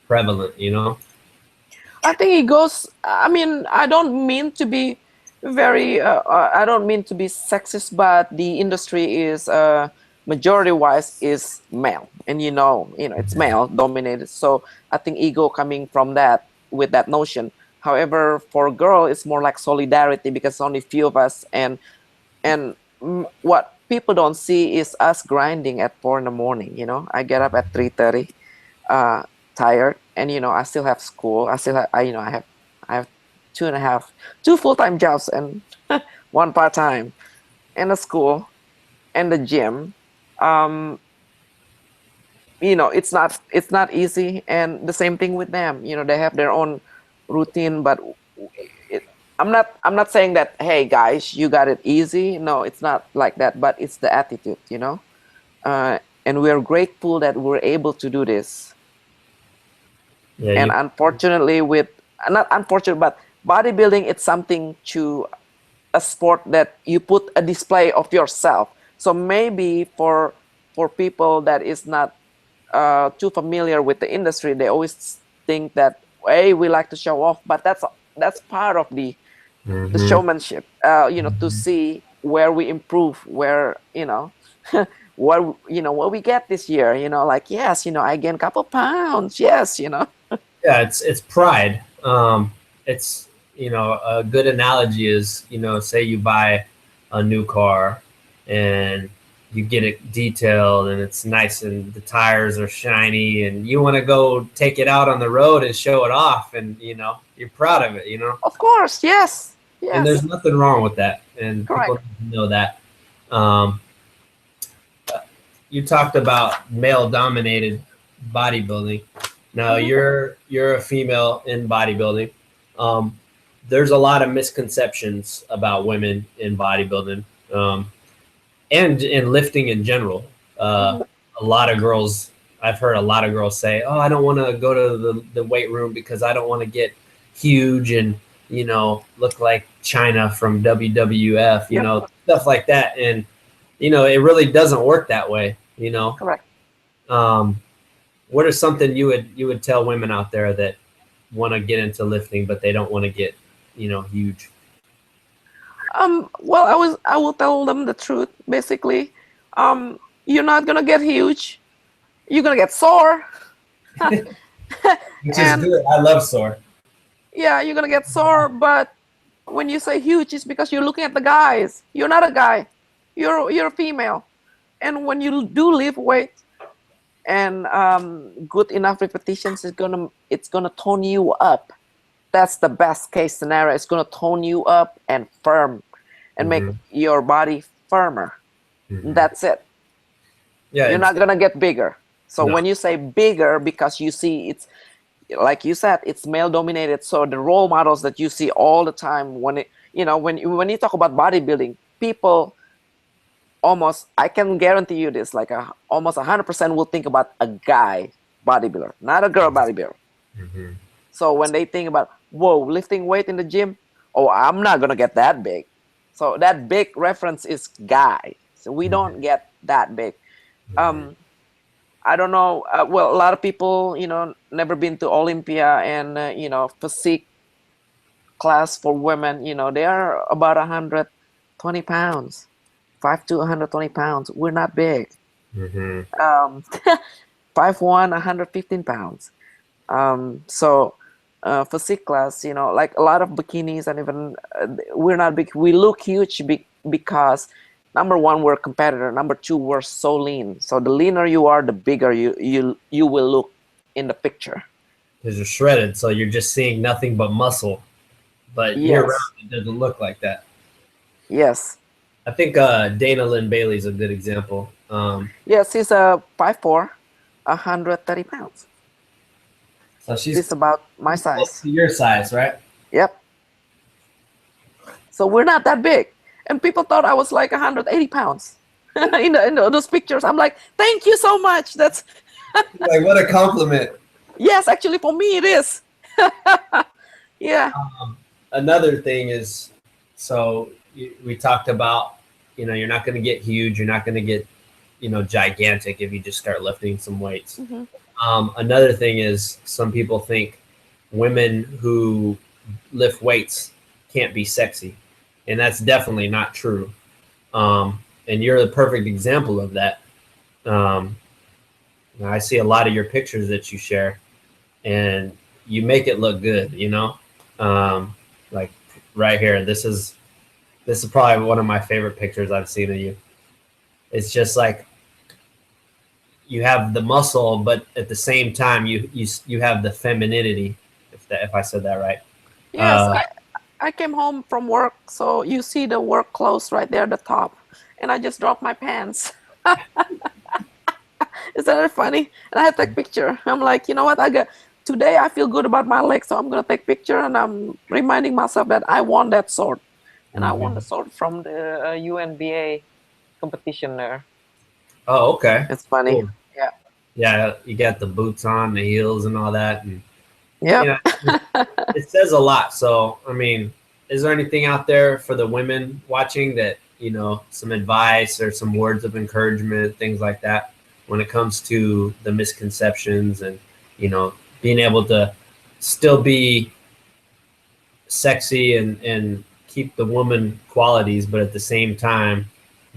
prevalent, you know? I think it goes. I mean, I don't mean to be very. I don't mean to be sexist, but the industry is majority-wise is male, and it's male dominated. So I think ego coming from that with that notion. However, for a girl, it's more like solidarity because only few of us, and what people don't see is us grinding at 4 in the morning. I get up at 3:30, uh, tired, and I still have school. I still have, I have two full-time jobs and one part-time, and a school and the gym. Um, it's not easy, and the same thing with them. They have their own routine, but it, I'm not saying that, hey guys, you got it easy. No, it's not like that, but it's the attitude. And we're grateful that we're able to do this. Yeah, And you unfortunately, with not unfortunate, but bodybuilding, it's something to a sport that you put a display of yourself. So maybe for people that is not too familiar with the industry, they always think that, hey, we like to show off, but that's part of the showmanship. To see where we improve, where what we get this year. Like, yes, I gained a couple pounds. Yes. Yeah, it's pride. It's a good analogy is say you buy a new car and you get it detailed and it's nice and the tires are shiny and you want to go take it out on the road and show it off and you're proud of it. Of course, yes, And there's yes, nothing wrong with that, and people correct. need to know that. Um, you talked about male-dominated bodybuilding. Now you're a female in bodybuilding. There's a lot of misconceptions about women in bodybuilding, and in lifting in general. A lot of girls, I've heard a lot of girls say, "Oh, I don't want to go to the weight room because I don't want to get huge and look like China from WWF, Yep, stuff like that." And it really doesn't work that way. correct. Um, what is something you would tell women out there that want to get into lifting but they don't want to get huge? Well, I will tell them the truth. Basically, you're not gonna get huge. You're gonna get sore. Which is And good. I love sore. yeah, you're gonna get sore. But when you say huge, it's because you're looking at the guys. You're not a guy. You're a female. And when you do lift weight and good enough repetitions, it's gonna tone you up. That's the best case scenario. It's gonna tone you up and firm, and make your body firmer. That's it. Yeah, You're not gonna get bigger. So No. when you say bigger, because you see it's like you said, it's male dominated. So the role models that you see all the time when when you talk about bodybuilding, people almost, I can guarantee you this, like almost 100% will think about a guy bodybuilder, not a girl bodybuilder. So when they think about, whoa, lifting weight in the gym, oh, I'm not gonna get that big. So that big reference is guy. So we don't get that big. I don't know. Well, a lot of people, never been to Olympia and physique class for women. They are about 120 pounds, 5 to 120 pounds. We're not big. 5'1", 115 pounds. So physique class, like a lot of bikinis, and even we're not big. We look huge because number one, we're a competitor. Number two, we're so lean. So the leaner you are, the bigger you will look in the picture. Because you're shredded, so you're just seeing nothing but muscle. But year Yes. round, it doesn't look like that. Yes. I think Dana Lynn Bailey's a good example. Yes, he's a 5'4", 130 pounds. So She's about my close size. to your size, right? Yep. So we're not that big. And people thought I was like 180 pounds in those pictures. I'm like, thank you so much. That's Like, what a compliment. yes, actually for me it is. Yeah. Another thing is, so we talked about, you're not going to get huge. You're not going to get, gigantic if you just start lifting some weights. Another thing is, some people think women who lift weights can't be sexy. And that's definitely not true. And you're the perfect example of that. I see a lot of your pictures that you share, and you make it look good, like right here. This is probably one of my favorite pictures I've seen of you. It's just like you have the muscle, but at the same time you have the femininity, if I said that right. Yes, I came home from work, so you see the work clothes right there at the top, and I just dropped my pants. Isn't that funny? And I had to take picture. I'm like, you know what? Today I feel good about my legs, so I'm gonna take picture, and I'm reminding myself that I won that sword, and I won the sword from the UNBA competition there. Oh, okay. It's funny. Cool. Yeah. Yeah, you got the boots on, the heels, and all that, and Yep. it says a lot. So, I mean, is there anything out there for the women watching that, some advice or some words of encouragement, things like that, when it comes to the misconceptions and, being able to still be sexy and keep the woman qualities, but at the same time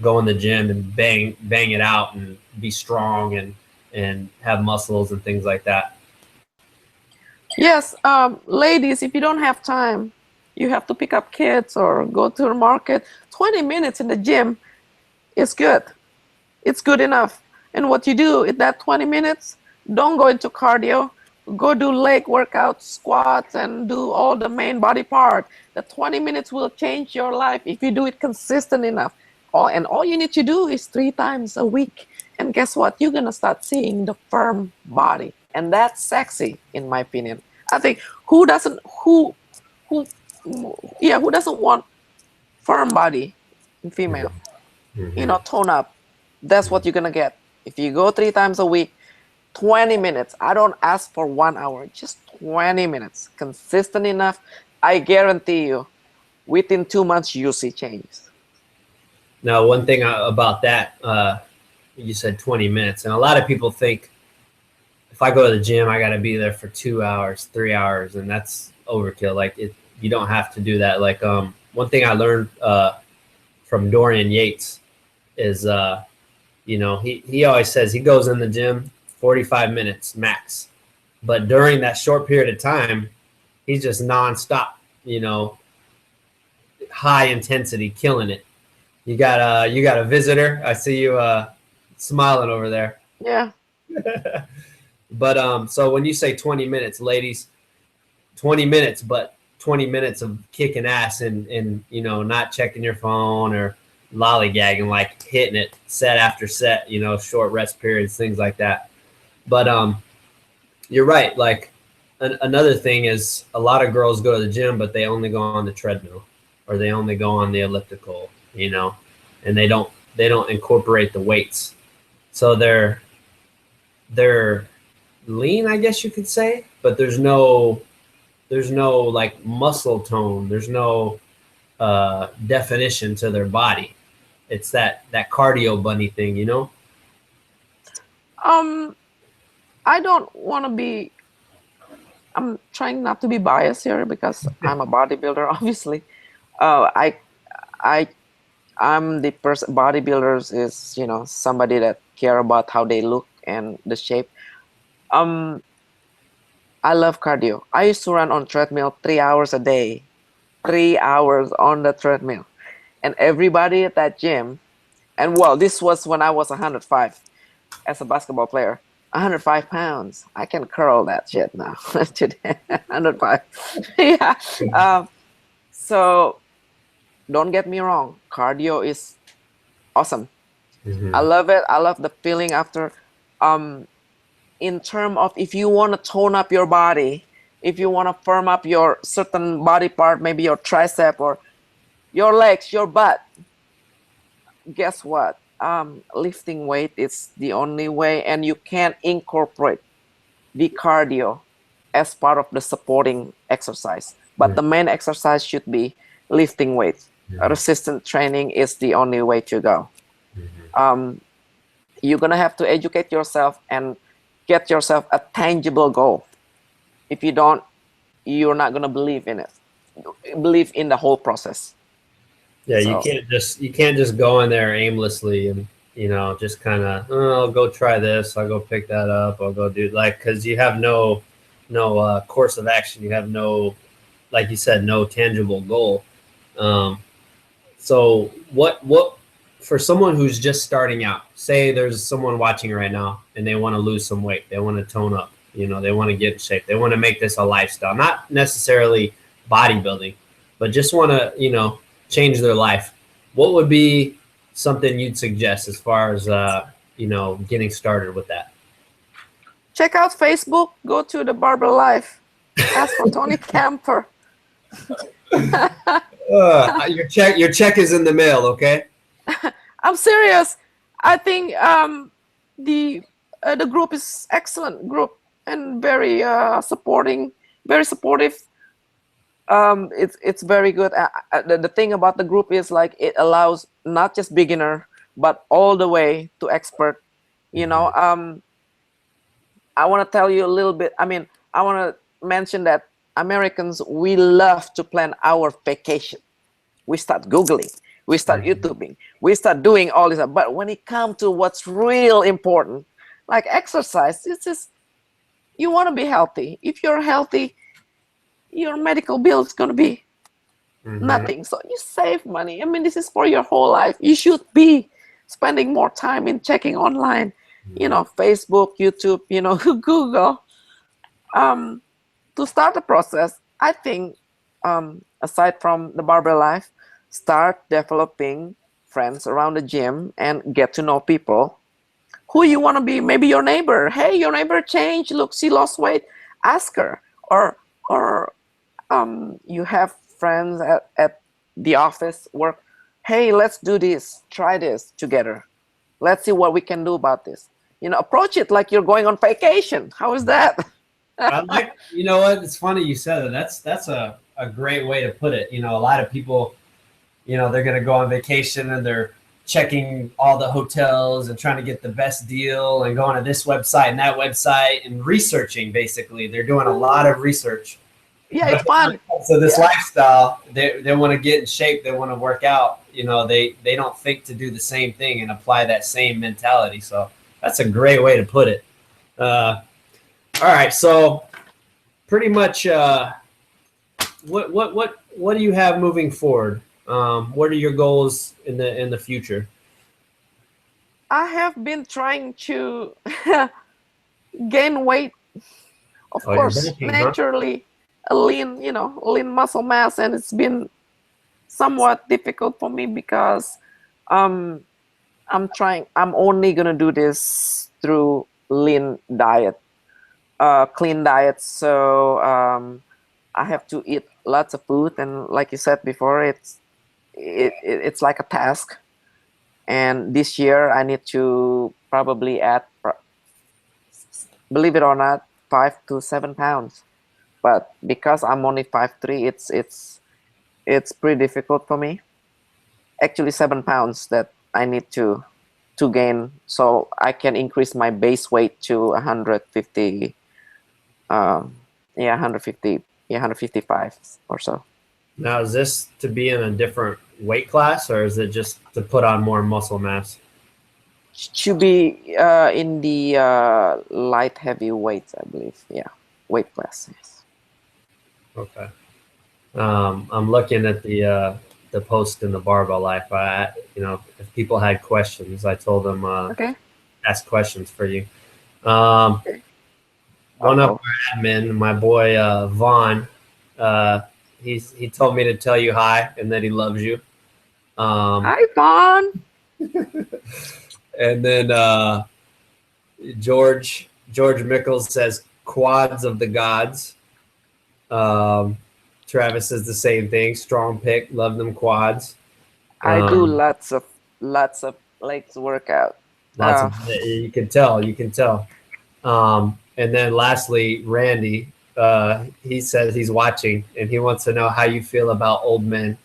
go in the gym and bang it out and be strong and have muscles and things like that? Yes, ladies, if you don't have time, you have to pick up kids or go to the market. 20 minutes in the gym is good. It's good enough. And what you do in that 20 minutes, don't go into cardio. Go do leg workouts, squats, and do all the main body part. The 20 minutes will change your life if you do it consistent enough. And all you need to do is 3 times a week. And guess what? You're going to start seeing the firm body. And that's sexy, in my opinion. I think who doesn't want firm body in female? Tone up. That's what you're going to get. If you go 3 times a week, 20 minutes. I don't ask for 1 hour, just 20 minutes. Consistent enough. I guarantee you, within 2 months, you'll see changes. Now, one thing about that, you said 20 minutes. And a lot of people think if I go to the gym, I got to be there for 2 hours, 3 hours. And that's overkill. Like, you don't have to do that. Like, one thing I learned from Dorian Yates is, he always says he goes in the gym 45 minutes max. But during that short period of time, he's just nonstop, high intensity, killing it. You got a visitor. I see you smiling over there. Yeah. But so when you say 20 minutes, ladies, 20 minutes, but 20 minutes of kicking ass and not checking your phone or lollygagging, like hitting it set after set, short rest periods, things like that. But you're right. Like another thing is a lot of girls go to the gym, but they only go on the treadmill or they only go on the elliptical, and they don't incorporate the weights. So they're lean, I guess you could say, but there's no like muscle tone. There's no definition to their body. It's that cardio bunny thing, I don't want to be. I'm trying not to be biased here because I'm a bodybuilder, obviously. I'm the person. Bodybuilders is somebody that care about how they look and the shape. I love cardio. I used to run on treadmill 3 hours a day, 3 hours on the treadmill, and everybody at that gym. And well, this was when I was 105 as a basketball player. 105 pounds. I can curl that shit now. Today, 105. Yeah. So don't get me wrong. Cardio is awesome. I love it. I love the feeling after. In terms of if you want to tone up your body, if you want to firm up your certain body part, maybe your tricep or your legs, your butt, guess what? Lifting weight is the only way, and you can incorporate the cardio as part of the supporting exercise. But the main exercise should be lifting weights. Resistance training is the only way to go. You're gonna have to educate yourself and get yourself a tangible goal. If you don't, you're not gonna believe in it. Believe in the whole process. Yeah, so you can't just go in there aimlessly and just kind of I'll go try this, I'll go pick that up, I'll go do because you have no course of action, you have no, like you said, no tangible goal. So what for someone who's just starting out, say there's someone watching right now and they want to lose some weight, they want to tone up, they want to get in shape, they want to make this a lifestyle, not necessarily bodybuilding, but just want to change their life. What would be something you'd suggest as far as getting started with that? Check out Facebook. Go to the Barbell Life. Ask for Tony Camper. Your check is in the mail. Okay. I'm serious. I think the group is excellent group and very supporting, very supportive. It's very good. The thing about the group is like it allows not just beginner but all the way to expert. You know, I want to tell you a little bit. I mean, I want to mention that Americans, we love to plan our vacation. We start Googling, we start YouTubing, we start doing all this. But when it comes to what's real important, like exercise, it's just, you want to be healthy. If you're healthy, your medical bill is going to be nothing. So you save money. I mean, this is for your whole life. You should be spending more time in checking online, you know, Facebook, YouTube, you know, Google. To start the process, I think, aside from the barbell life, start developing friends around the gym and get to know people who you want to be. Maybe your neighbor. Hey, your neighbor changed. Look, she lost weight. Ask her. Or you have friends at the office work. Hey, let's do this. Try this together. Let's see what we can do about this. You know, approach it like you're going on vacation. How is that? I like, you know what? It's funny you said that. That's a great way to put it. You know, a lot of people, you know, they're going to go on vacation and they're checking all the hotels and trying to get the best deal and going to this website and that website and researching. Basically, they're doing a lot of research. Yeah, it's fun. So this lifestyle, they want to get in shape. They want to work out. You know, they don't think to do the same thing and apply that same mentality. So that's a great way to put it. All right, so pretty much, what do you have moving forward? What are your goals in the future? I have been trying to gain weight. Of course, bulking, naturally, a lean, you know, lean muscle mass, and it's been somewhat difficult for me because I'm only gonna do this through lean diet, clean diet. So I have to eat lots of food, and like you said before, it's like a task. And this year I need to probably add, believe it or not, 5 to 7 pounds. But because I'm only 5'3", it's pretty difficult for me. Actually, 7 pounds that I need to gain, so I can increase my base weight to 150. 150, 155 or so. Now, is this to be in a different weight class, or is it just to put on more muscle mass? To be in the light heavy weights, I believe. Yeah, weight class. Yes. Okay. I'm looking at the post in the Barbell Life. You know, if people had questions, I told them Okay. ask questions for you. One of our admin, my boy Vaughn, he told me to tell you hi and that he loves you. Hi, Vaughn. And then George Mickles says quads of the gods. Travis says the same thing. Strong pick, love them quads. I do lots of legs workout. You can tell. And then lastly, Randy, he says he's watching and he wants to know how you feel about old men.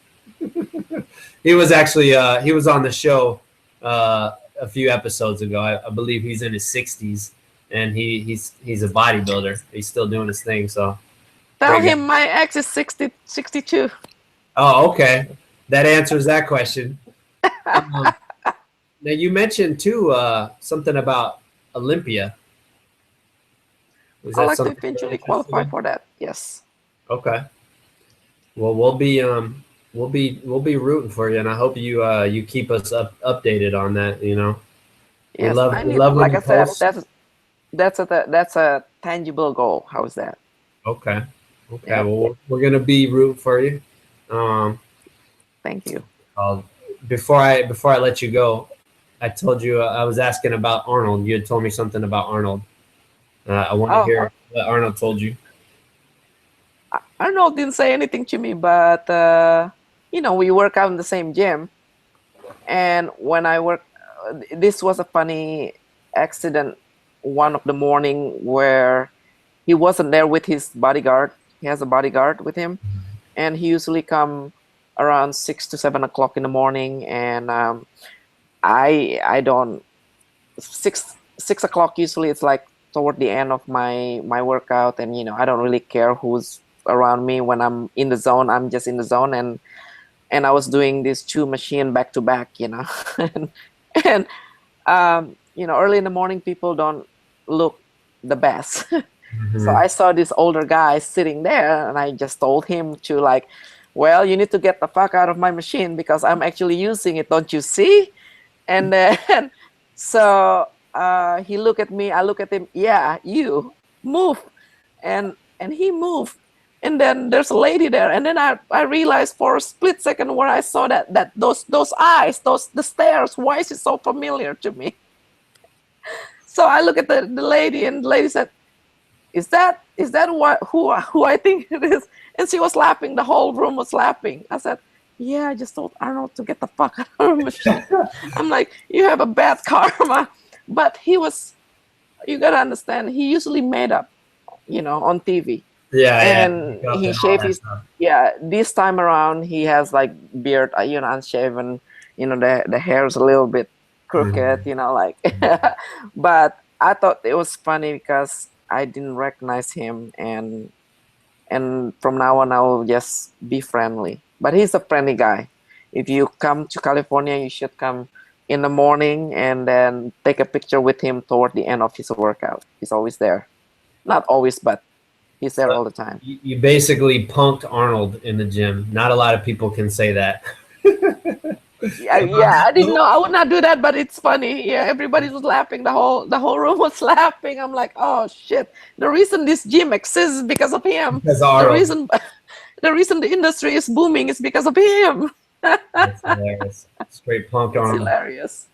He was actually he was on the show a few episodes ago. I believe he's in his 60s and he's a bodybuilder. He's still doing his thing. So tell him my ex is 62. Oh, okay. That answers that question. Now you mentioned too something about Olympia. I'd like to eventually qualify for that. Yes. Okay. Well, we'll be rooting for you, and I hope you keep us updated on that. You know. Yes, we love like I said, that's a tangible goal. How is that? Okay. Okay. Yeah. Well, we're gonna be rooting for you. Thank you. Before I let you go, I told you I was asking about Arnold. You had told me something about Arnold. I want to hear what Arnold told you. Arnold didn't say anything to me, but you know, we work out in the same gym, and when I work, this was a funny accident. One of the morning where he wasn't there with his bodyguard. He has a bodyguard with him, and he usually come around 6 to 7 o'clock in the morning, and I don't 6 o'clock usually. It's like toward the end of my workout, and I don't really care who's around me. When I'm in the zone, I'm just in the zone, and I was doing these two machine back to back, and and early in the morning people don't look the best. So Mhm. I saw this older guy sitting there, and I just told him to, like, well, you need to get the fuck out of my machine because I'm actually using it. Don't you see? And then so he looked at me. I look at him. Yeah, you move, and he moved. And then there's a lady there, and then I realized for a split second where I saw that those eyes, the stares. Why is it so familiar to me? So I look at the lady, and the lady said, is that what who I think it is? And she was laughing. The whole room was laughing. I said, yeah, I just told Arnold to get the fuck out of the machine. I'm like, you have a bad karma. But you gotta understand, he usually made up, on TV. Yeah, yeah, And makeup he and all shaved that his, stuff. yeah, this time around he has like beard, unshaven, the hair is a little bit crooked, Mhm. like. But I thought it was funny because I didn't recognize him, and from now on I will just be friendly. But he's a friendly guy. If you come to California, you should come in the morning and then take a picture with him toward the end of his workout. He's always there. Not always, but he's there So all the time. you basically punked Arnold in the gym. Not a lot of people can say that. Yeah, yeah, I didn't know. I would not do that, but it's funny. Yeah, everybody was laughing. The whole room was laughing. I'm like, oh shit. The reason this gym exists is because of him. Because The Arnold. reason the reason the industry is booming is because of him. That's hilarious. Straight punked It's Arnold. hilarious.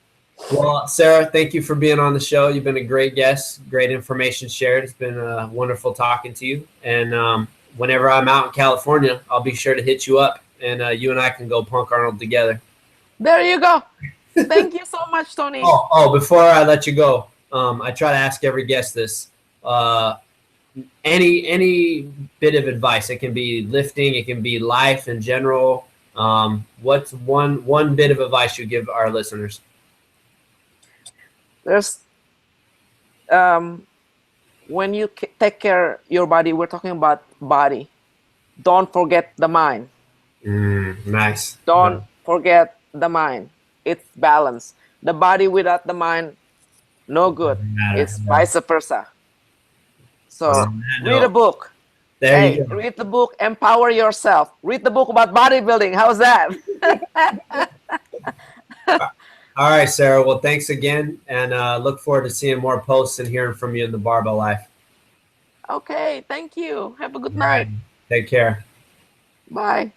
Well, Sarah, thank you for being on the show. You've been a great guest, great information shared. It's been wonderful talking to you. And whenever I'm out in California, I'll be sure to hit you up, and you and I can go punk Arnold together. There you go. Thank you so much, Tony. Before I let you go, I try to ask every guest this. Any bit of advice. It can be lifting, it can be life in general. What's one bit of advice you give our listeners? There's when you take care your body, we're talking about body. Don't forget the mind. Nice. Don't forget the mind. It's balance. The body without the mind, no good. Doesn't matter. It's Yeah. vice versa. So On that read a note, book. there Hey, you go. read the book, empower yourself. Read the book about bodybuilding. How's that? All right, Sarah. Well, thanks again, and look forward to seeing more posts and hearing from you in the Barbell Life. Okay, thank you. Have a good All right. night. Take care. Bye.